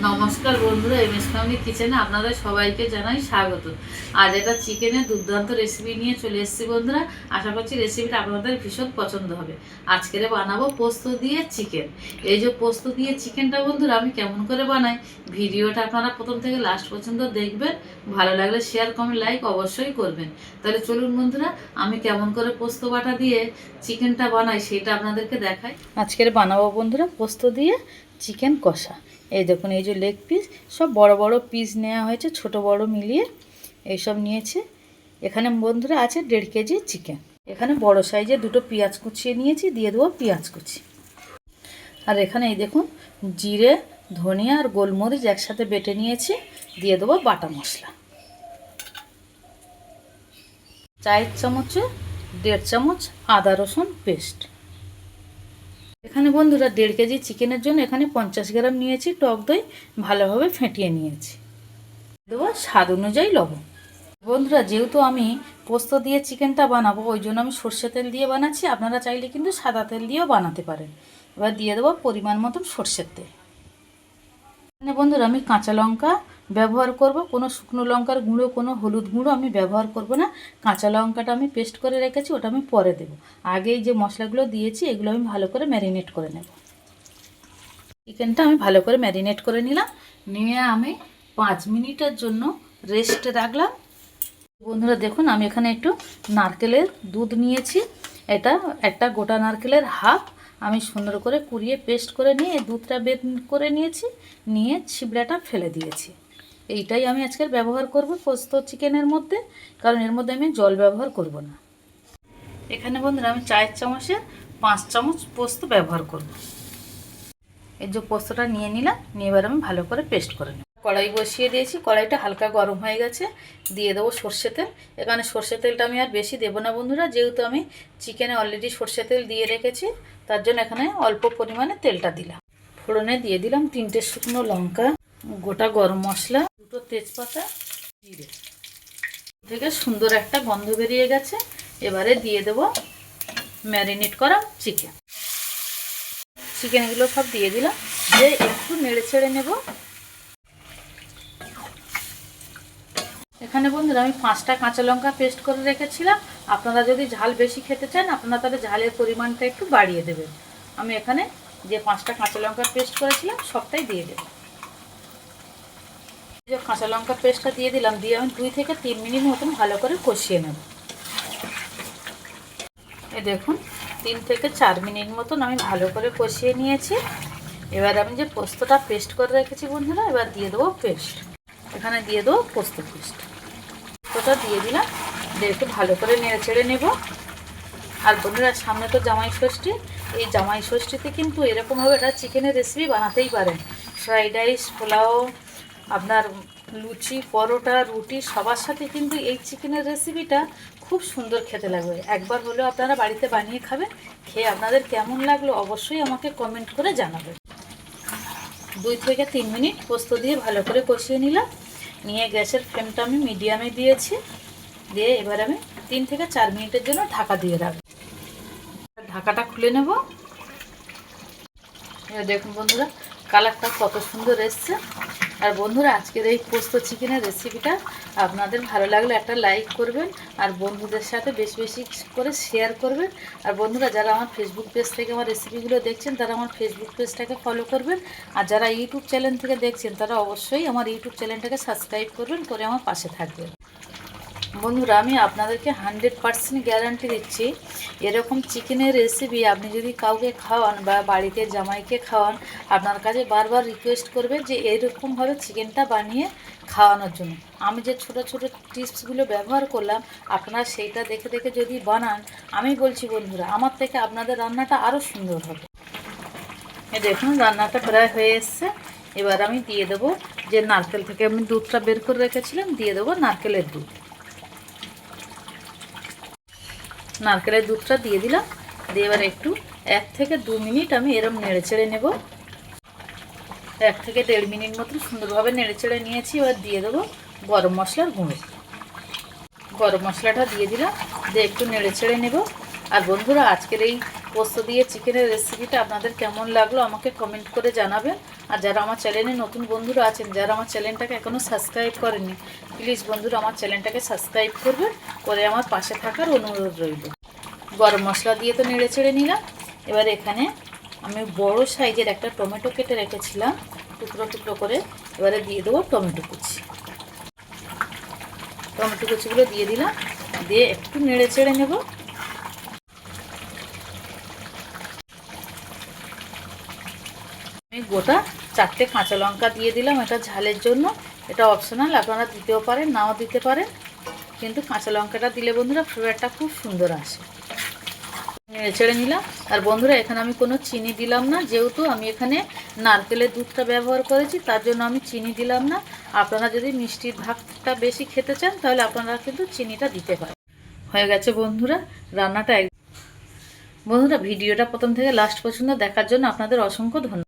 নমস্কার বন্ধুরা, MS family কিচেনে আপনাদের সবাইকে জানাই স্বাগত। আজ এটা চিকেনের দুর্দান্ত রেসিপি নিয়ে চলে এসেছি বন্ধুরা। আশা করছি রেসিপিটা আপনাদের ভীষণ পছন্দ হবে। আজকে বানাবো পোস্ত দিয়ে চিকেন। এই যে পোস্ত দিয়ে চিকেনটা বন্ধুরা আমি কেমন করে বানাই, ভিডিওটা আপনারা প্রথম থেকে লাস্ট পর্যন্ত দেখবেন। ভালো লাগলে শেয়ার, কমেন্ট, লাইক অবশ্যই করবেন। তাহলে চলুন বন্ধুরা, আমি কেমন করে পোস্ত বাটা দিয়ে চিকেনটা বানাই সেটা আপনাদেরকে দেখাই। আজকের বানাবো বন্ধুরা পোস্ত দিয়ে চিকেন কষা। এই দেখুন, এই যে লেগ পিস, সব বড় বড় পিস নেওয়া হয়েছে, ছোট বড় মিলিয়ে এইসব নিয়েছে। এখানে বন্ধুরা আছে 1.5 কেজি চিকেন। এখানে বড় সাইজে দুটো পেঁয়াজ কুচিয়ে নিয়েছি, দিয়ে দেবো পেঁয়াজ কুচি। আর এখানে এই দেখুন জিরে, ধনিয়া আর গোলমরিচ একসাথে বেটে নিয়েছি, দিয়ে দেবো বাটা মশলা। 4 চামচে 1.5 চামচ আদা রসুন পেস্ট। এখানে বন্ধুরা 1.5 কেজি চিকেনের জন্য এখানে 50 গ্রাম নিয়েছি টক দই, ভালোভাবে ফেটিয়ে নিয়েছি। দেবো স্বাদ অনুযায়ী লবণ। বন্ধুরা যেহেতু আমি পোস্ত দিয়ে চিকেনটা বানাবো, ওই জন্য আমি সর্ষে তেল দিয়ে বানাচ্ছি। আপনারা চাইলে কিন্তু সাদা তেল দিয়েও বানাতে পারেন। এবার দিয়ে দেবো পরিমাণ মতন সর্ষের তেল। এখানে বন্ধুরা আমি কাঁচা লঙ্কা ব্যবহার করব, কোনো শুকনো লঙ্কার গুঁড়ো, কোনো হলুদ গুঁড়ো আমি ব্যবহার করব না। কাঁচা লঙ্কাটা আমি পেস্ট করে রেখেছি, ওটা আমি পরে দেব। আগেই যে মশলাগুলো দিয়েছি এগুলো আমি ভালো করে ম্যারিনেট করে নেব। চিকেনটা আমি ভালো করে ম্যারিনেট করে নিলাম, নিয়ে আমি 5 মিনিটের জন্য রেস্টে রাখলাম। বন্ধুরা দেখুন, আমি এখানে একটু নারকেলের দুধ নিয়েছি। এটা একটা গোটা নারকেলের হাফ আমি সুন্দর করে কুড়িয়ে পেস্ট করে নিয়ে দুধটা বের করে নিয়েছি, নিয়ে ছিবড়াটা ফেলে দিয়েছি। এইটাই আমি আজকের ব্যবহার করব পোস্ত চিকেনের মধ্যে, কারণ এর মধ্যে আমি জল ব্যবহার করব না। এখানে বন্ধুরা আমি 4 চামচের 5 চামচ পোস্ত ব্যবহার করব। এই যে পোস্তটা নিয়ে নিলাম, নিয়ে এবার আমি ভালো করে পেস্ট করে নেব। কড়াই বসিয়ে দিয়েছি, কড়াইটা হালকা গরম হয়ে গেছে, দিয়ে দেবো সর্ষে তেল। এখানে সর্ষে তেলটা আমি আর বেশি দেবো না বন্ধুরা, যেহেতু আমি চিকেনে অলরেডি সর্ষে তেল দিয়ে রেখেছি, তার জন্য এখানে অল্প পরিমাণে তেলটা দিলাম। ফোড়নে দিয়ে দিলাম 3টে শুকনো লঙ্কা, গোটা গরম মশলা, 2টো তেজপাতা, জিরে। থেকে সুন্দর একটা গন্ধ বেরিয়ে গেছে। এবারে দিয়ে দেবো ম্যারিনেট করা চিকেনগুলো সব দিয়ে দিলাম, দিয়ে একটু নেড়ে ছেড়ে নেব। এখানে বন্ধুরা আমি 5টা কাঁচা লঙ্কা পেস্ট করে রেখেছিলাম। আপনারা যদি ঝাল বেশি খেতে চান, আপনারা তাহলে ঝালের পরিমাণটা একটু বাড়িয়ে দেবেন। আমি এখানে যে 5টা কাঁচা লঙ্কা পেস্ট করেছিলাম সবটাই দিয়ে দেব। যে কাঁচা লঙ্কা পেস্টটা দিয়ে দিলাম, দিয়ে আমি 2 থেকে 3 মিনিট মতন ভালো করে কষিয়ে নেব। এই দেখুন 3 থেকে 4 মিনিট মতন আমি ভালো করে কষিয়ে নিয়েছি। এবার আমি যে পোস্তটা পেস্ট করে রেখেছি বন্ধুরা, এবার দিয়ে দেবো পেস্ট। এখানে দিয়ে দেবো পোস্ত পেস্ট। পোস্তটা দিয়ে দিলাম, দিয়ে একটু ভালো করে নেড়ে ছেড়ে নেব। আর বন্ধুরা সামনে তো জামাই ষষ্ঠী, এই জামাই ষষ্ঠীতে কিন্তু এরকমভাবে একটা চিকেনের রেসিপি বানাতেই পারেন। ফ্রাইড রাইস, পোলাও, আপনার লুচি, পরোটা, রুটি সবার সাথে কিন্তু এই চিকেনের রেসিপিটা খুব সুন্দর খেতে লাগবে। একবার হলেও আপনারা বাড়িতে বানিয়ে খাবেন, খেয়ে আপনাদের কেমন লাগলো অবশ্যই আমাকে কমেন্ট করে জানাবেন। 2 থেকে 3 মিনিট পোস্ত দিয়ে ভালো করে কষিয়ে নিলাম, নিয়ে গ্যাসের ফ্লেমটা আমি মিডিয়ামে দিয়েছি, দিয়ে এবার আমি 3 থেকে 4 মিনিটের জন্য ঢাকা দিয়ে রাখবো। ঢাকাটা খুলে নেব। দেখুন বন্ধুরা কালারটা কত সুন্দর এসছে। আর বন্ধুরা আজকের এই পোস্ত চিকেনের রেসিপিটা আপনাদের ভালো লাগলে একটা লাইক করবেন, আর বন্ধুদের সাথে বেশি বেশি করে শেয়ার করবেন। আর বন্ধুরা যারা আমার ফেসবুক পেজ থেকে আমার রেসিপিগুলো দেখছেন, তারা আমার ফেসবুক পেজটাকে ফলো করবেন। আর যারা ইউটিউব চ্যানেল থেকে দেখছেন, তারা অবশ্যই আমার ইউটিউব চ্যানেলটাকে সাবস্ক্রাইব করবেন, করে আমার পাশে থাকবেন। বন্ধুরা আমি আপনাদেরকে 100% গ্যারান্টি দিচ্ছি, এরকম চিকেনের রেসিপি আপনি যদি কাউকে খাওয়ান বা বাড়িতে জামাইকে খাওয়ান, আপনার কাছে বারবার রিকোয়েস্ট করবে যে এরকমভাবে চিকেনটা বানিয়ে খাওয়ানোর জন্য। আমি যে ছোট ছোট টিপসগুলো ব্যবহার করলাম, আপনারা সেইটা দেখে দেখে যদি বানান, আমি বলছি বন্ধুরা আমার থেকে আপনাদের রান্নাটা আরও সুন্দর হবে। এই দেখুন রান্নাটা প্রায় হয়ে এসছে। এবার আমি দিয়ে দেবো যে নারকেল থেকে আমি দুধটা বের করে রেখেছিলাম, দিয়ে দেবো নারকেলের দুধ। নারকেলের দুধটা দিয়ে দিলাম, দিয়ে এবার একটু 1 থেকে 2 মিনিট আমি এরম নেড়ে চেড়ে নেব। 1 থেকে 1.5 মিনিট মতন সুন্দরভাবে নেড়ে চেড়ে নিয়েছি। এবার দিয়ে দেবো গরম মশলার গুঁড়ো। গরম মশলাটা দিয়ে দিলাম, দিয়ে একটু নেড়ে চেড়ে নেব। আর বন্ধুরা আজকের এই পোস্ত দিয়ে চিকেনের রেসিপিটা আপনাদের কেমন লাগলো আমাকে কমেন্ট করে জানাবেন। আর যারা আমার চ্যানেলে নতুন বন্ধুরা আছেন, যারা আমার চ্যানেলটাকে এখনও সাবস্ক্রাইব করেননি, প্লিজ বন্ধুরা আমার চ্যানেলটাকে সাবস্ক্রাইব করবেন, করে আমার পাশে থাকার অনুরোধ রইল। গরম মশলা দিয়ে তো নেড়ে চেড়ে নিলাম। এবার এখানে আমি বড় সাইজের একটা টমেটো কেটে রেখেছিলাম টুকরো টুকরো করে, এবারে দিয়ে দেবো টমেটো কুচি। টমেটো কুচিগুলো দিয়ে দিলাম, দিয়ে একটু নেড়ে চেড়ে নেব। আমি গোটা 4টে কাঁচা লঙ্কা দিয়ে দিলাম, এটা ঝালের জন্য, এটা অপশনাল, আপনারা দিতেও পারেন নাও দিতে পারেন, কিন্তু কাঁচা লঙ্কাটা দিলে বন্ধুরা ফ্লেভারটা খুব সুন্দর আসে। নেড়ে চেড়ে নিলাম। আর বন্ধুরা এখানে আমি কোনো চিনি দিলাম না, যেহেতু আমি এখানে নারকেলের দুধটা ব্যবহার করেছি, তার জন্য আমি চিনি দিলাম না। আপনারা যদি মিষ্টির ভাগটা বেশি খেতে চান তাহলে আপনারা কিন্তু চিনিটা দিতে পারেন। হয়ে গেছে বন্ধুরা রান্নাটা। বন্ধুরা ভিডিওটা প্রথম থেকে লাস্ট পর্যন্ত দেখার জন্য আপনাদের অসংখ্য ধন্যবাদ।